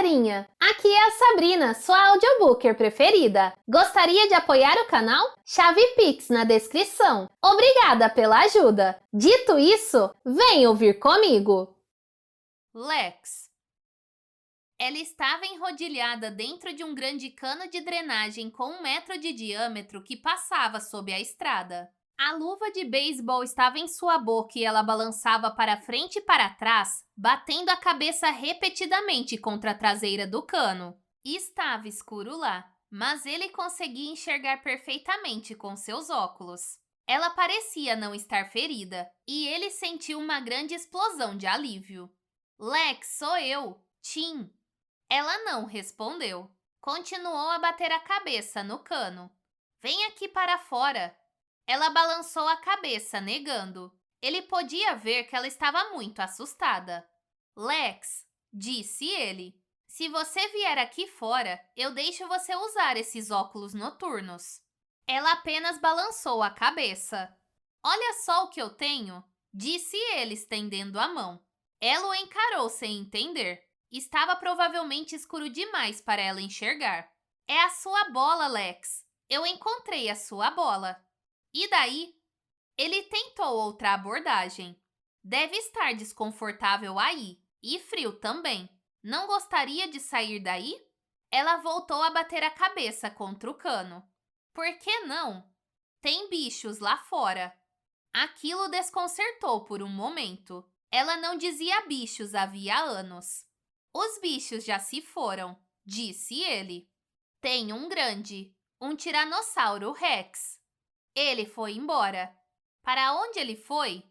galerinha! Aqui é a Sabrina, sua audiobooker preferida. Gostaria de apoiar o canal? Chave Pix na descrição. Obrigada pela ajuda! Dito isso, vem ouvir comigo! Lex. Ela estava enrodilhada dentro de um grande cano de drenagem com 1 metro de diâmetro que passava sob a estrada. A luva de beisebol estava em sua boca e ela balançava para frente e para trás, batendo a cabeça repetidamente contra a traseira do cano. Estava escuro lá, mas ele conseguia enxergar perfeitamente com seus óculos. Ela parecia não estar ferida, e ele sentiu uma grande explosão de alívio. Lex, sou eu, Tim. Ela não respondeu. Continuou a bater a cabeça no cano. Vem aqui para fora. Ela balançou a cabeça, negando. Ele podia ver que ela estava muito assustada. Lex, disse ele, se você vier aqui fora, eu deixo você usar esses óculos noturnos. Ela apenas balançou a cabeça. Olha só o que eu tenho, disse ele, estendendo a mão. Ela o encarou sem entender. Estava provavelmente escuro demais para ela enxergar. É a sua bola, Lex. Eu encontrei a sua bola. E daí? Ele tentou outra abordagem. Deve estar desconfortável aí, e frio também. Não gostaria de sair daí? Ela voltou a bater a cabeça contra o cano. Por que não? Tem bichos lá fora. Aquilo desconcertou por um momento. Ela não dizia bichos havia anos. Os bichos já se foram, disse ele. Tem um grande, um tiranossauro rex. Ele foi embora. Para onde ele foi?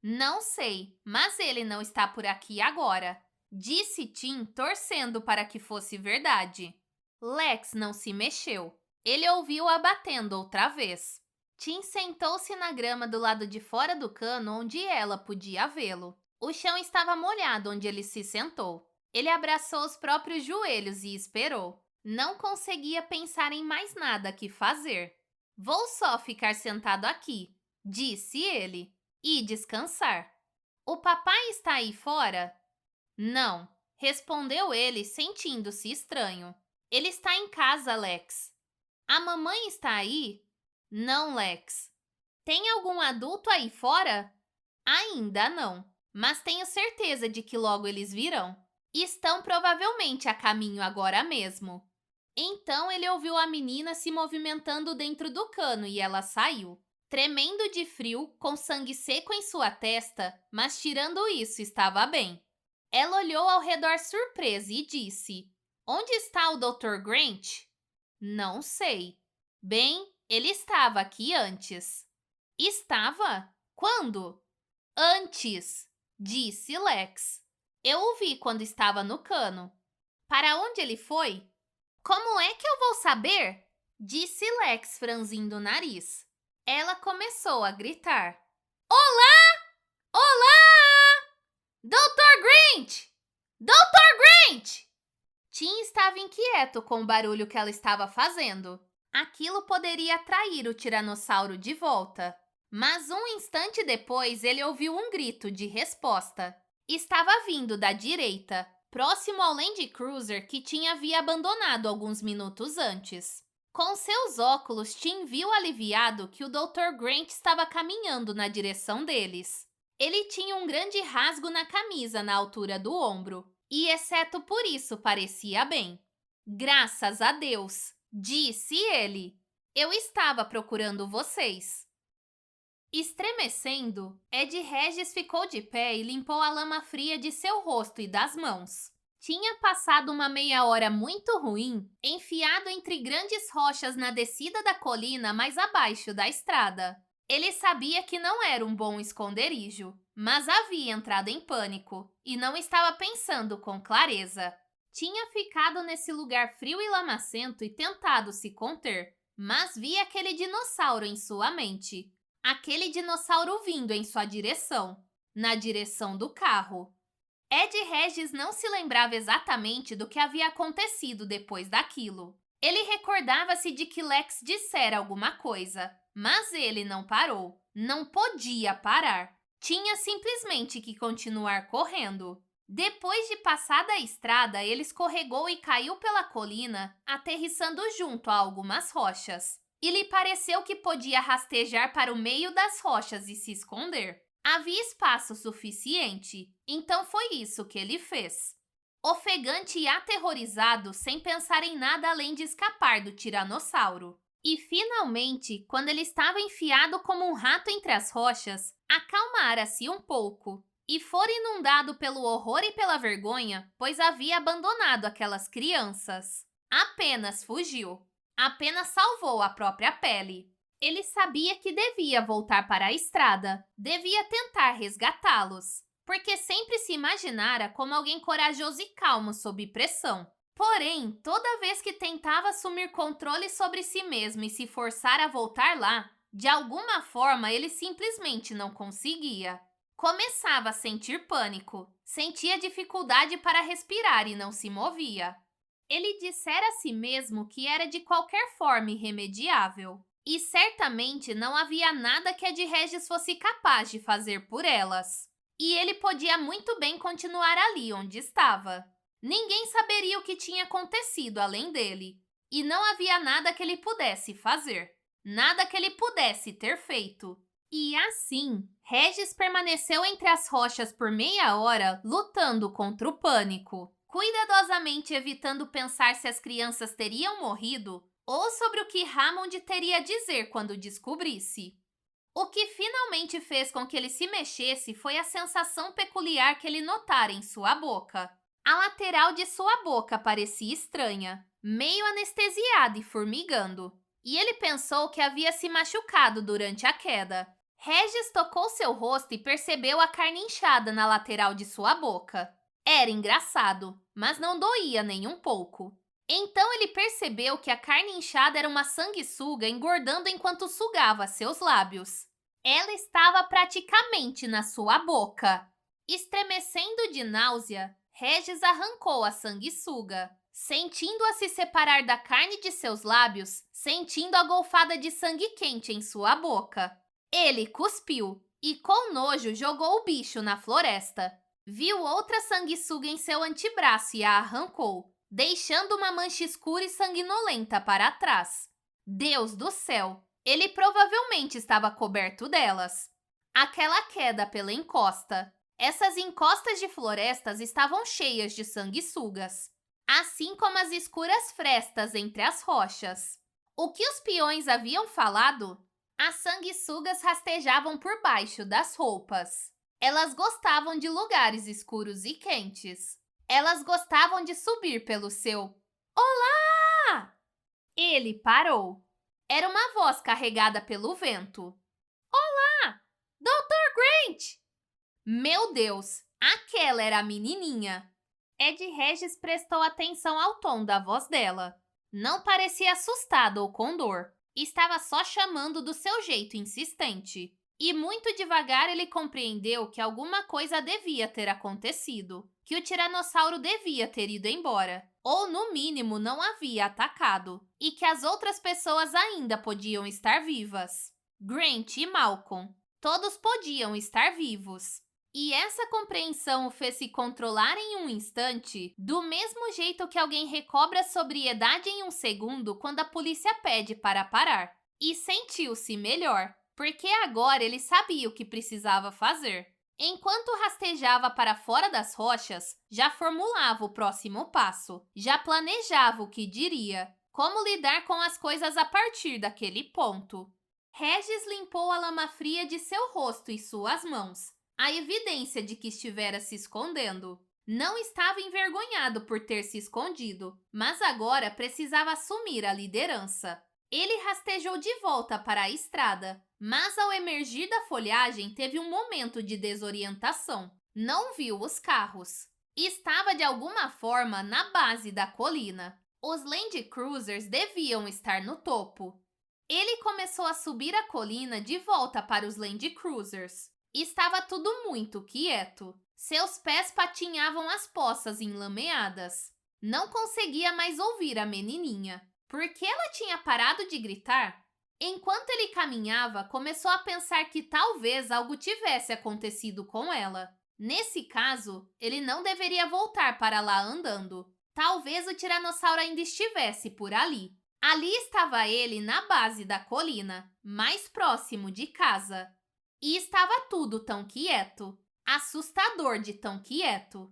Não sei, mas ele não está por aqui agora, disse Tim, torcendo para que fosse verdade. Lex não se mexeu. Ele ouviu-a batendo outra vez. Tim sentou-se na grama do lado de fora do cano onde ela podia vê-lo. O chão estava molhado onde ele se sentou. Ele abraçou os próprios joelhos e esperou. Não conseguia pensar em mais nada que fazer. Vou só ficar sentado aqui, disse ele, e descansar. O papai está aí fora? Não, respondeu ele, sentindo-se estranho. Ele está em casa, Lex. A mamãe está aí? Não, Lex. Tem algum adulto aí fora? Ainda não, mas tenho certeza de que logo eles virão. Estão provavelmente a caminho agora mesmo. Então ele ouviu a menina se movimentando dentro do cano e ela saiu. Tremendo de frio, com sangue seco em sua testa, mas tirando isso estava bem. Ela olhou ao redor surpresa e disse, onde está o Dr. Grant? Não sei. Bem, ele estava aqui antes. Estava? Quando? Antes, disse Lex. Eu o vi quando estava no cano. Para onde ele foi? Como é que eu vou saber? Disse Lex, franzindo o nariz. Ela começou a gritar. Olá! Olá! Dr. Grant! Dr. Grant! Tim estava inquieto com o barulho que ela estava fazendo. Aquilo poderia atrair o tiranossauro de volta. Mas um instante depois, ele ouviu um grito de resposta. Estava vindo da direita, próximo ao Land Cruiser que Tim havia abandonado alguns minutos antes. Com seus óculos, Tim viu aliviado que o Dr. Grant estava caminhando na direção deles. Ele tinha um grande rasgo na camisa na altura do ombro, e exceto por isso parecia bem. Graças a Deus, disse ele. Eu estava procurando vocês. Estremecendo, Ed Regis ficou de pé e limpou a lama fria de seu rosto e das mãos. Tinha passado uma meia hora muito ruim, enfiado entre grandes rochas na descida da colina mais abaixo da estrada. Ele sabia que não era um bom esconderijo, mas havia entrado em pânico e não estava pensando com clareza. Tinha ficado nesse lugar frio e lamacento e tentado se conter, mas via aquele dinossauro em sua mente. Aquele dinossauro vindo em sua direção, na direção do carro. Ed Regis não se lembrava exatamente do que havia acontecido depois daquilo. Ele recordava-se de que Lex dissera alguma coisa, mas ele não parou. Não podia parar. Tinha simplesmente que continuar correndo. Depois de passar da estrada, ele escorregou e caiu pela colina, aterrissando junto a algumas rochas. E lhe pareceu que podia rastejar para o meio das rochas e se esconder. Havia espaço suficiente, então foi isso que ele fez. Ofegante e aterrorizado, sem pensar em nada além de escapar do tiranossauro. E, finalmente, quando ele estava enfiado como um rato entre as rochas, acalmara-se um pouco e fora inundado pelo horror e pela vergonha, pois havia abandonado aquelas crianças. Apenas fugiu. Apenas salvou a própria pele. Ele sabia que devia voltar para a estrada, devia tentar resgatá-los, porque sempre se imaginara como alguém corajoso e calmo sob pressão. Porém, toda vez que tentava assumir controle sobre si mesmo e se forçar a voltar lá, de alguma forma ele simplesmente não conseguia. Começava a sentir pânico, sentia dificuldade para respirar e não se movia. Ele dissera a si mesmo que era de qualquer forma irremediável. E certamente não havia nada que a de Regis fosse capaz de fazer por elas. E ele podia muito bem continuar ali onde estava. Ninguém saberia o que tinha acontecido além dele. E não havia nada que ele pudesse fazer. Nada que ele pudesse ter feito. E assim, Regis permaneceu entre as rochas por meia hora, lutando contra o pânico, cuidadosamente evitando pensar se as crianças teriam morrido ou sobre o que Hammond teria a dizer quando descobrisse. O que finalmente fez com que ele se mexesse foi a sensação peculiar que ele notara em sua boca. A lateral de sua boca parecia estranha, meio anestesiada e formigando, e ele pensou que havia se machucado durante a queda. Regis tocou seu rosto e percebeu a carne inchada na lateral de sua boca. Era engraçado, mas não doía nem um pouco. Então ele percebeu que a carne inchada era uma sanguessuga engordando enquanto sugava seus lábios. Ela estava praticamente na sua boca. Estremecendo de náusea, Regis arrancou a sanguessuga, sentindo-a se separar da carne de seus lábios, sentindo a golfada de sangue quente em sua boca. Ele cuspiu e, com nojo, jogou o bicho na floresta. Viu outra sanguessuga em seu antebraço e a arrancou, deixando uma mancha escura e sanguinolenta para trás. Deus do céu! Ele provavelmente estava coberto delas. Aquela queda pela encosta. Essas encostas de florestas estavam cheias de sanguessugas, assim como as escuras frestas entre as rochas. O que os peões haviam falado? As sanguessugas rastejavam por baixo das roupas. Elas gostavam de lugares escuros e quentes. Elas gostavam de subir pelo seu "Olá!". Ele parou. Era uma voz carregada pelo vento. "Olá! Dr. Grant!". Meu Deus, aquela era a menininha. Ed Regis prestou atenção ao tom da voz dela. Não parecia assustada ou com dor. Estava só chamando do seu jeito insistente. E muito devagar ele compreendeu que alguma coisa devia ter acontecido, que o tiranossauro devia ter ido embora, ou no mínimo não havia atacado, e que as outras pessoas ainda podiam estar vivas. Grant e Malcolm, todos podiam estar vivos. E essa compreensão o fez se controlar em um instante, do mesmo jeito que alguém recobra a sobriedade em um segundo quando a polícia pede para parar. E sentiu-se melhor, porque agora ele sabia o que precisava fazer. Enquanto rastejava para fora das rochas, já formulava o próximo passo, já planejava o que diria, como lidar com as coisas a partir daquele ponto. Regis limpou a lama fria de seu rosto e suas mãos, a evidência de que estivera se escondendo. Não estava envergonhado por ter se escondido, mas agora precisava assumir a liderança. Ele rastejou de volta para a estrada, mas ao emergir da folhagem teve um momento de desorientação. Não viu os carros. Estava de alguma forma na base da colina. Os Land Cruisers deviam estar no topo. Ele começou a subir a colina de volta para os Land Cruisers. Estava tudo muito quieto. Seus pés patinhavam as poças enlameadas. Não conseguia mais ouvir a menininha. Por que ela tinha parado de gritar? Enquanto ele caminhava, começou a pensar que talvez algo tivesse acontecido com ela. Nesse caso, ele não deveria voltar para lá andando. Talvez o tiranossauro ainda estivesse por ali. Ali estava ele na base da colina, mais próximo de casa. E estava tudo tão quieto. Assustador de tão quieto.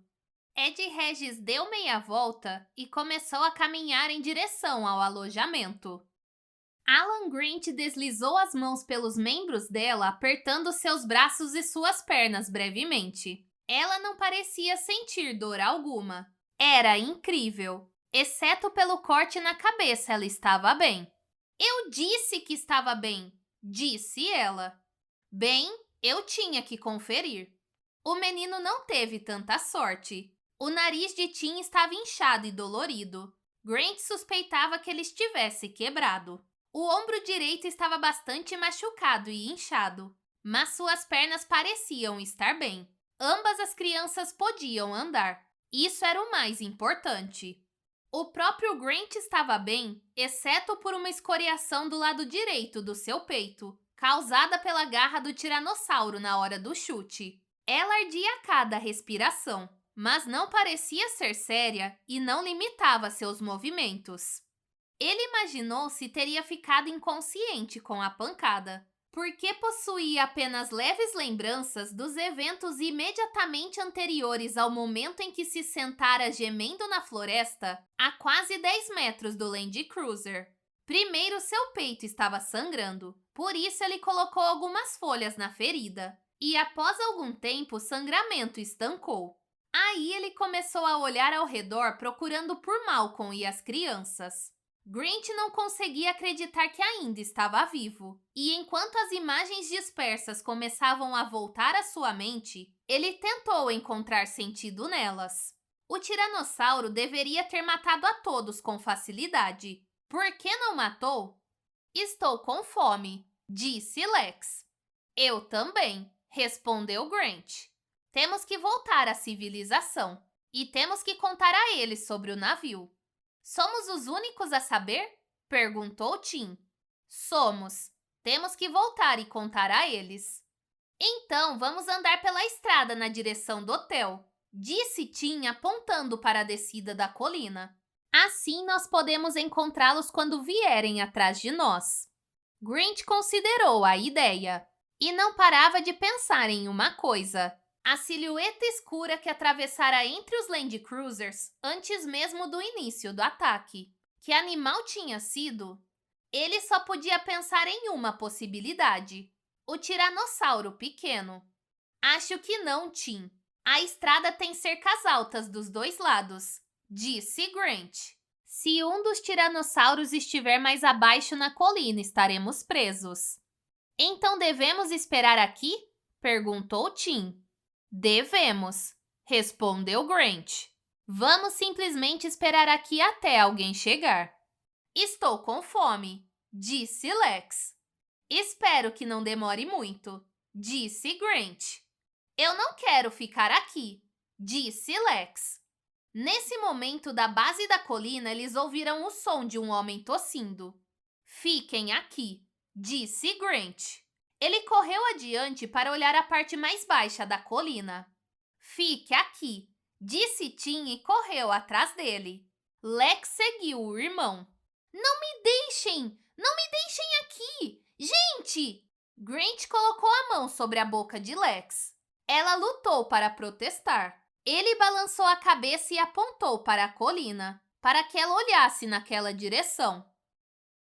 Ed Regis deu meia volta e começou a caminhar em direção ao alojamento. Alan Grant deslizou as mãos pelos membros dela, apertando seus braços e suas pernas brevemente. Ela não parecia sentir dor alguma. Era incrível. Exceto pelo corte na cabeça, ela estava bem. Eu disse que estava bem, disse ela. Bem, eu tinha que conferir. O menino não teve tanta sorte. O nariz de Tim estava inchado e dolorido. Grant suspeitava que ele estivesse quebrado. O ombro direito estava bastante machucado e inchado, mas suas pernas pareciam estar bem. Ambas as crianças podiam andar. Isso era o mais importante. O próprio Grant estava bem, exceto por uma escoriação do lado direito do seu peito, causada pela garra do tiranossauro na hora do chute. Ela ardia a cada respiração, mas não parecia ser séria e não limitava seus movimentos. Ele imaginou se teria ficado inconsciente com a pancada, porque possuía apenas leves lembranças dos eventos imediatamente anteriores ao momento em que se sentara gemendo na floresta a quase 10 metros do Land Cruiser. Primeiro, seu peito estava sangrando, por isso ele colocou algumas folhas na ferida, e após algum tempo o sangramento estancou. Aí ele começou a olhar ao redor procurando por Malcolm e as crianças. Grant não conseguia acreditar que ainda estava vivo, e enquanto as imagens dispersas começavam a voltar à sua mente, ele tentou encontrar sentido nelas. O tiranossauro deveria ter matado a todos com facilidade. Por que não matou? Estou com fome, disse Lex. Eu também, respondeu Grant. Temos que voltar à civilização, e temos que contar a eles sobre o navio. Somos os únicos a saber? Perguntou Tim. Somos. Temos que voltar e contar a eles. Então, vamos andar pela estrada na direção do hotel, disse Tim apontando para a descida da colina. Assim nós podemos encontrá-los quando vierem atrás de nós. Grant considerou a ideia e não parava de pensar em uma coisa. A silhueta escura que atravessara entre os Land Cruisers antes mesmo do início do ataque. Que animal tinha sido? Ele só podia pensar em uma possibilidade. O tiranossauro pequeno. Acho que não, Tim. A estrada tem cercas altas dos dois lados, disse Grant. Se um dos tiranossauros estiver mais abaixo na colina, estaremos presos. Então devemos esperar aqui? Perguntou Tim. Devemos, respondeu Grant. Vamos simplesmente esperar aqui até alguém chegar. Estou com fome, disse Lex. Espero que não demore muito, disse Grant. Eu não quero ficar aqui, disse Lex. Nesse momento, da base da colina, eles ouviram o som de um homem tossindo. Fiquem aqui, disse Grant. Ele correu adiante para olhar a parte mais baixa da colina. Fique aqui, disse Tim e correu atrás dele. Lex seguiu o irmão. Não me deixem! Não me deixem aqui! Gente! Grant colocou a mão sobre a boca de Lex. Ela lutou para protestar. Ele balançou a cabeça e apontou para a colina, para que ela olhasse naquela direção.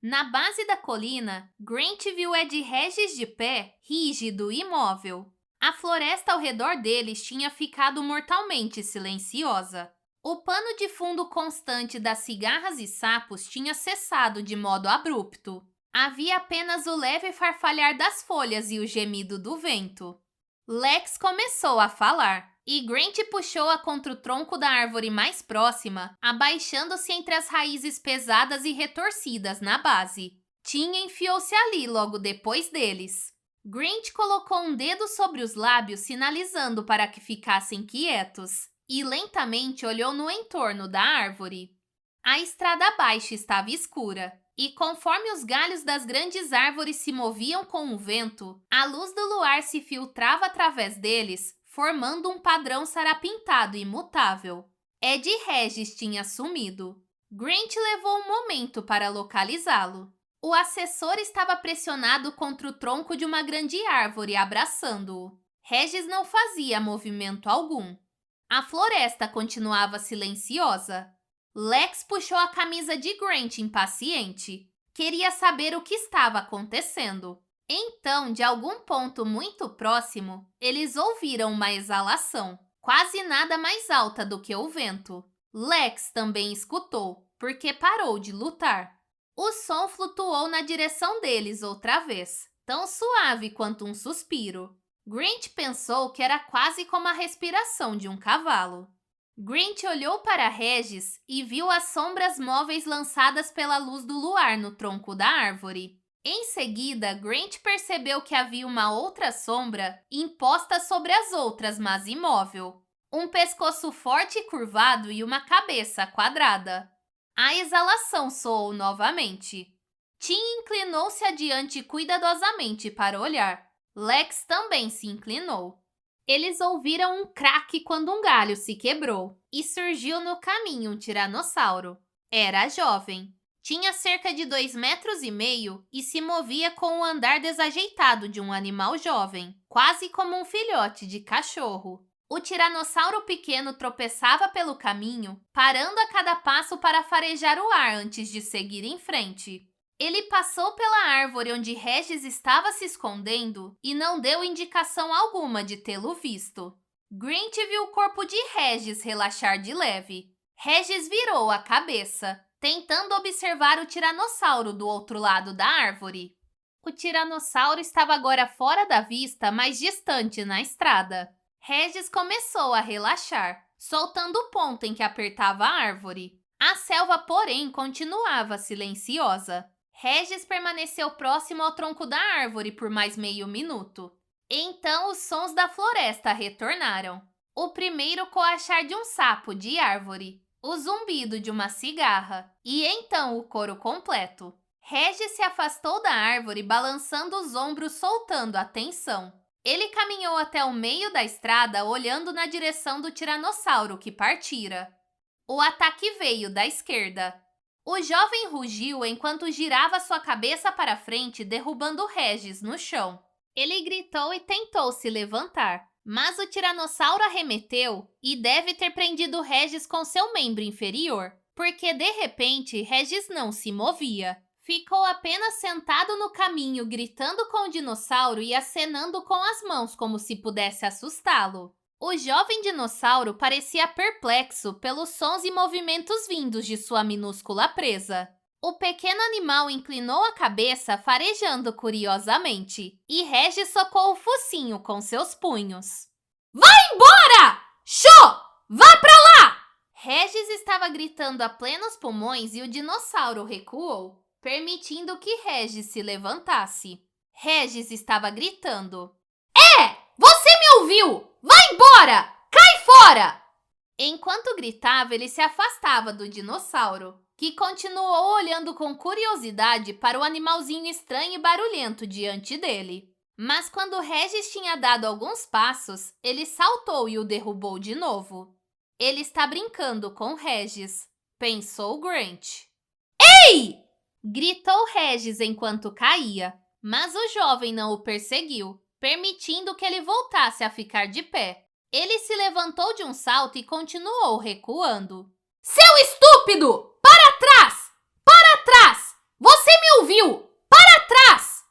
Na base da colina, Grant viu Ed Regis de pé, rígido e imóvel. A floresta ao redor deles tinha ficado mortalmente silenciosa. O pano de fundo constante das cigarras e sapos tinha cessado de modo abrupto. Havia apenas o leve farfalhar das folhas e o gemido do vento. Lex começou a falar, e Grant puxou-a contra o tronco da árvore mais próxima, abaixando-se entre as raízes pesadas e retorcidas na base. Tim enfiou-se ali logo depois deles. Grant colocou um dedo sobre os lábios, sinalizando para que ficassem quietos, e lentamente olhou no entorno da árvore. A estrada abaixo estava escura, e conforme os galhos das grandes árvores se moviam com o vento, a luz do luar se filtrava através deles, formando um padrão sarapintado imutável. Ed Regis tinha sumido. Grant levou um momento para localizá-lo. O assessor estava pressionado contra o tronco de uma grande árvore, abraçando-o. Regis não fazia movimento algum. A floresta continuava silenciosa. Lex puxou a camisa de Grant impaciente. Queria saber o que estava acontecendo. Então, de algum ponto muito próximo, eles ouviram uma exalação, quase nada mais alta do que o vento. Lex também escutou, porque parou de lutar. O som flutuou na direção deles outra vez, tão suave quanto um suspiro. Grant pensou que era quase como a respiração de um cavalo. Grant olhou para Regis e viu as sombras móveis lançadas pela luz do luar no tronco da árvore. Em seguida, Grant percebeu que havia uma outra sombra imposta sobre as outras, mas imóvel. Um pescoço forte e curvado e uma cabeça quadrada. A exalação soou novamente. Tim inclinou-se adiante cuidadosamente para olhar. Lex também se inclinou. Eles ouviram um craque quando um galho se quebrou e surgiu no caminho um tiranossauro. Era jovem. Tinha cerca de 2,5 metros e se movia com o andar desajeitado de um animal jovem, quase como um filhote de cachorro. O tiranossauro pequeno tropeçava pelo caminho, parando a cada passo para farejar o ar antes de seguir em frente. Ele passou pela árvore onde Regis estava se escondendo e não deu indicação alguma de tê-lo visto. Grant viu o corpo de Regis relaxar de leve. Regis virou a cabeça, tentando observar o tiranossauro do outro lado da árvore. O tiranossauro estava agora fora da vista, mais distante na estrada. Regis começou a relaxar, soltando o ponto em que apertava a árvore. A selva, porém, continuava silenciosa. Regis permaneceu próximo ao tronco da árvore por mais meio minuto. Então, os sons da floresta retornaram. O primeiro coachar de um sapo de árvore, o zumbido de uma cigarra e então o coro completo. Regis se afastou da árvore, balançando os ombros, soltando a tensão. Ele caminhou até o meio da estrada, olhando na direção do tiranossauro que partira. O ataque veio da esquerda. O jovem rugiu enquanto girava sua cabeça para frente, derrubando Regis no chão. Ele gritou e tentou se levantar, mas o tiranossauro arremeteu e deve ter prendido Regis com seu membro inferior, porque de repente Regis não se movia. Ficou apenas sentado no caminho, gritando com o dinossauro e acenando com as mãos como se pudesse assustá-lo. O jovem dinossauro parecia perplexo pelos sons e movimentos vindos de sua minúscula presa. O pequeno animal inclinou a cabeça, farejando curiosamente, e Regis socou o focinho com seus punhos. Vai embora! Shô! Vá pra lá! Regis estava gritando a plenos pulmões e o dinossauro recuou, permitindo que Regis se levantasse. Regis estava gritando. Você me ouviu! Vai embora! Cai fora! Enquanto gritava, ele se afastava do dinossauro, que continuou olhando com curiosidade para o animalzinho estranho e barulhento diante dele. Mas quando Regis tinha dado alguns passos, ele saltou e o derrubou de novo. Ele está brincando com Regis, pensou Grant. Ei! Gritou Regis enquanto caía, mas o jovem não o perseguiu, permitindo que ele voltasse a ficar de pé. Ele se levantou de um salto e continuou recuando. Seu estúpido! Para trás! Para trás! Você me ouviu! Para trás!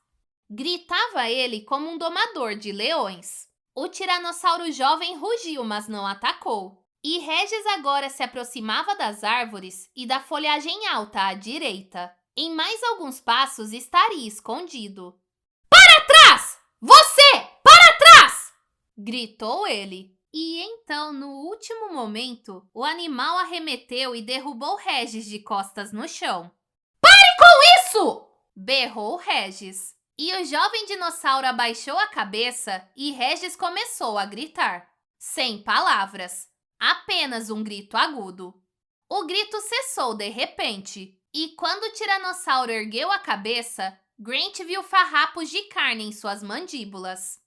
Gritava ele como um domador de leões. O tiranossauro jovem rugiu, mas não atacou. E Regis agora se aproximava das árvores e da folhagem alta à direita. Em mais alguns passos estaria escondido. Para trás! Você! Para trás! Gritou ele. E então, no último momento, o animal arremeteu e derrubou Regis de costas no chão. Pare com isso! Berrou Regis. E o jovem dinossauro abaixou a cabeça e Regis começou a gritar. Sem palavras. Apenas um grito agudo. O grito cessou de repente. E quando o tiranossauro ergueu a cabeça, Grant viu farrapos de carne em suas mandíbulas.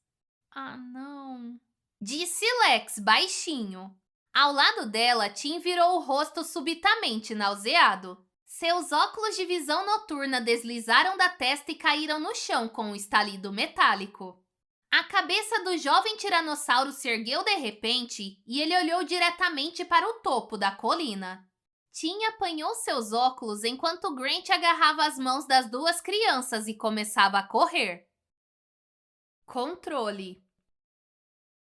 Ah, não! disse Lex baixinho. Ao lado dela, Tim virou o rosto subitamente nauseado. Seus óculos de visão noturna deslizaram da testa e caíram no chão com um estalido metálico. A cabeça do jovem tiranossauro se ergueu de repente e ele olhou diretamente para o topo da colina. Tim apanhou seus óculos enquanto Grant agarrava as mãos das duas crianças e começava a correr. Controle.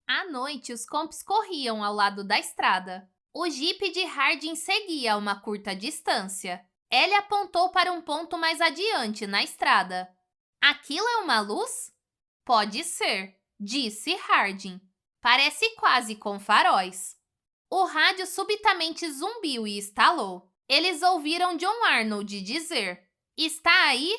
À noite, os comps corriam ao lado da estrada. O jipe de Hardin seguia a uma curta distância. Ellie apontou para um ponto mais adiante na estrada. Aquilo é uma luz? Pode ser, disse Hardin. Parece quase com faróis. O rádio subitamente zumbiu e estalou. Eles ouviram John Arnold dizer: Está aí?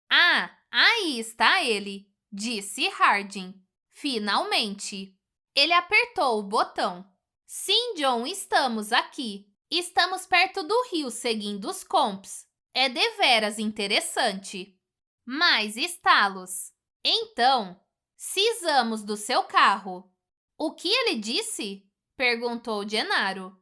Ah, aí está ele, disse Hardin. Finalmente. Ele apertou o botão. Sim, John, estamos aqui. Estamos perto do rio seguindo os comps. É deveras interessante. Mais estalos. Então, cisamos do seu carro. O que ele disse? Perguntou Gennaro.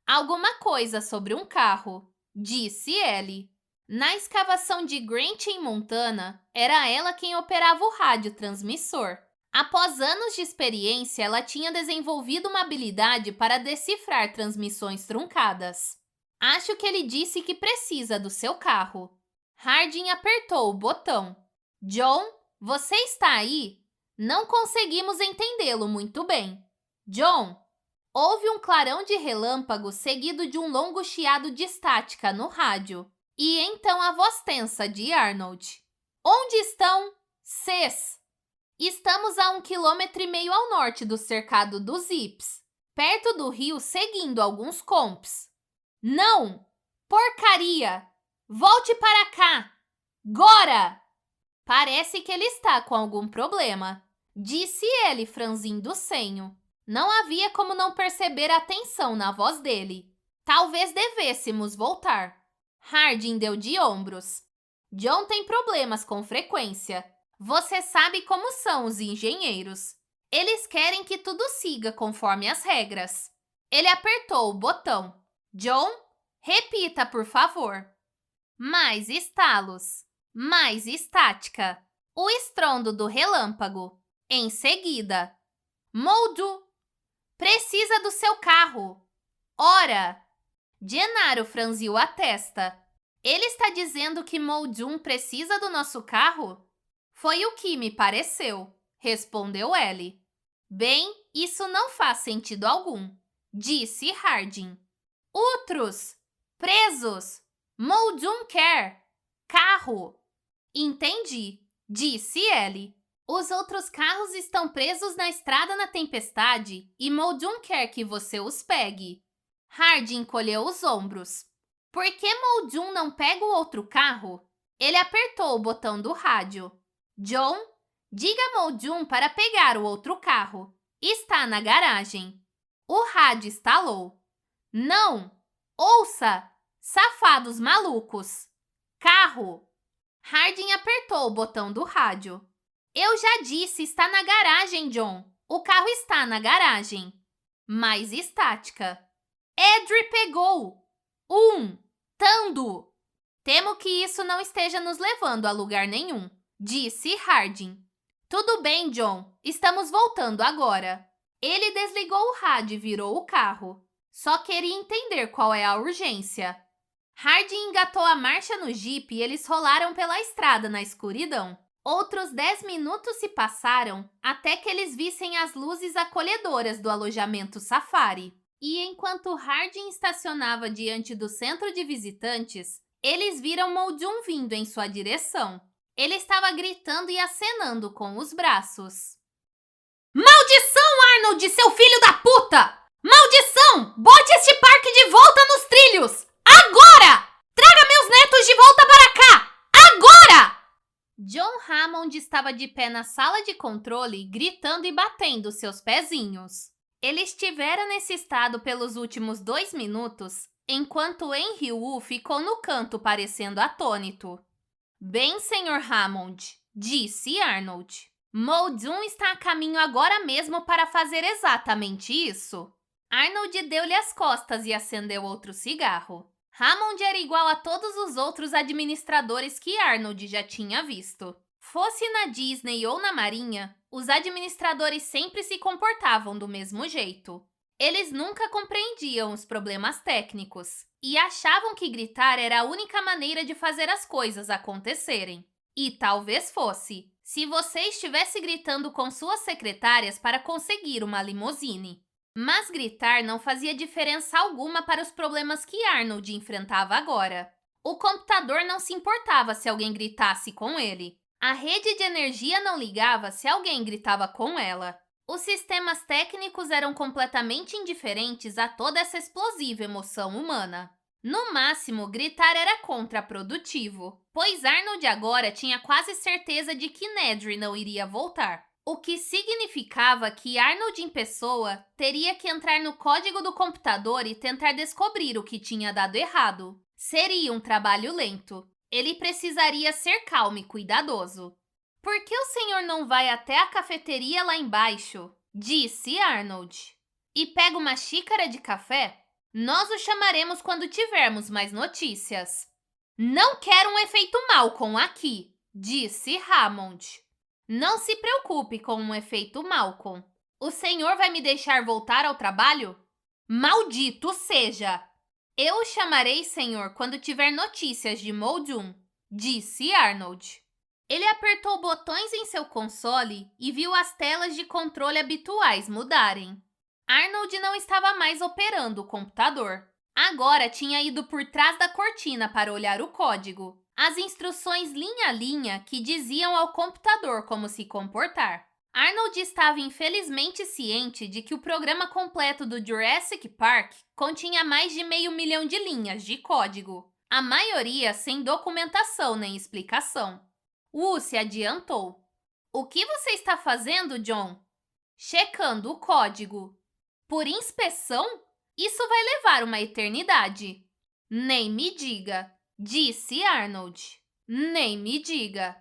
Alguma coisa sobre um carro, disse Ellie. Na escavação de Grant em Montana, era ela quem operava o radiotransmissor. Após anos de experiência, ela tinha desenvolvido uma habilidade para decifrar transmissões truncadas. Acho que ele disse que precisa do seu carro. Hardin apertou o botão. John, você está aí? Não conseguimos entendê-lo muito bem. John, houve um clarão de relâmpago seguido de um longo chiado de estática no rádio. E então a voz tensa de Arnold. Onde estão? Cês? Estamos a 1,5 km ao norte do cercado dos Zips, perto do rio seguindo alguns comps. Não! Porcaria! Volte para cá! Gora! Parece que ele está com algum problema, disse ele franzindo o senho. Não havia como não perceber a tensão na voz dele. Talvez devêssemos voltar. Hardin deu de ombros. John tem problemas com frequência. Você sabe como são os engenheiros. Eles querem que tudo siga conforme as regras. Ele apertou o botão. John, repita, por favor. Mais estalos. Mais estática. O estrondo do relâmpago. Em seguida. Moldu. Precisa do seu carro. Ora. Gennaro franziu a testa. Ele está dizendo que Moldum precisa do nosso carro? Foi o que me pareceu, respondeu Ellie. Bem, isso não faz sentido algum, disse Hardin. Outros! Presos! Moldum quer! Carro! Entendi, disse Ellie. Os outros carros estão presos na estrada na tempestade e Moldum quer que você os pegue. Hardin encolheu os ombros. Por que Moldum não pega o outro carro? Ele apertou o botão do rádio. John, diga a Moldum para pegar o outro carro. Está na garagem. O rádio estalou. Não! Ouça! Safados malucos! Carro! Hardin apertou o botão do rádio. Eu já disse, está na garagem, John. O carro está na garagem. Mais estática. Edry pegou! Tando! Temo que isso não esteja nos levando a lugar nenhum, disse Hardin. Tudo bem, John. Estamos voltando agora. Ele desligou o rádio e virou o carro. Só queria entender qual é a urgência. Hardin engatou a marcha no jipe e eles rolaram pela estrada na escuridão. Outros 10 minutos se passaram até que eles vissem as luzes acolhedoras do alojamento safari. E enquanto Hardin estacionava diante do centro de visitantes, eles viram Moldum vindo em sua direção. Ele estava gritando e acenando com os braços. Maldição, Arnold, seu filho da puta! Maldição! Bote este parque de volta nos trilhos! Agora! Traga meus netos de volta para cá! Agora! John Hammond estava de pé na sala de controle, gritando e batendo seus pezinhos. Ele estivera nesse estado pelos últimos 2 minutos, enquanto Henry Wu ficou no canto parecendo atônito. Bem, Sr. Hammond, disse Arnold. Muldoon está a caminho agora mesmo para fazer exatamente isso. Arnold deu-lhe as costas e acendeu outro cigarro. Hammond era igual a todos os outros administradores que Arnold já tinha visto. Fosse na Disney ou na Marinha, os administradores sempre se comportavam do mesmo jeito. Eles nunca compreendiam os problemas técnicos e achavam que gritar era a única maneira de fazer as coisas acontecerem. E talvez fosse, se você estivesse gritando com suas secretárias para conseguir uma limusine. Mas gritar não fazia diferença alguma para os problemas que Arnold enfrentava agora. O computador não se importava se alguém gritasse com ele. A rede de energia não ligava se alguém gritava com ela. Os sistemas técnicos eram completamente indiferentes a toda essa explosiva emoção humana. No máximo, gritar era contraprodutivo, pois Arnold agora tinha quase certeza de que Nedry não iria voltar. O que significava que Arnold em pessoa teria que entrar no código do computador e tentar descobrir o que tinha dado errado. Seria um trabalho lento. Ele precisaria ser calmo e cuidadoso. "Por que o senhor não vai até a cafeteria lá embaixo?" disse Arnold. "E pega uma xícara de café? Nós o chamaremos quando tivermos mais notícias." "Não quero um efeito Malcolm aqui", disse Hammond. "Não se preocupe com um efeito Malcolm. O senhor vai me deixar voltar ao trabalho?" "Maldito seja!" "Eu o chamarei, senhor, quando tiver notícias de Muldoon", disse Arnold. Ele apertou botões em seu console e viu as telas de controle habituais mudarem. Arnold não estava mais operando o computador. Agora tinha ido por trás da cortina para olhar o código, as instruções linha a linha que diziam ao computador como se comportar. Arnold estava infelizmente ciente de que o programa completo do Jurassic Park continha mais de 500 mil de linhas de código, a maioria sem documentação nem explicação. Wu se adiantou. "O que você está fazendo, John?" "Checando o código." "Por inspeção? Isso vai levar uma eternidade." "Nem me diga", disse Arnold. "Nem me diga."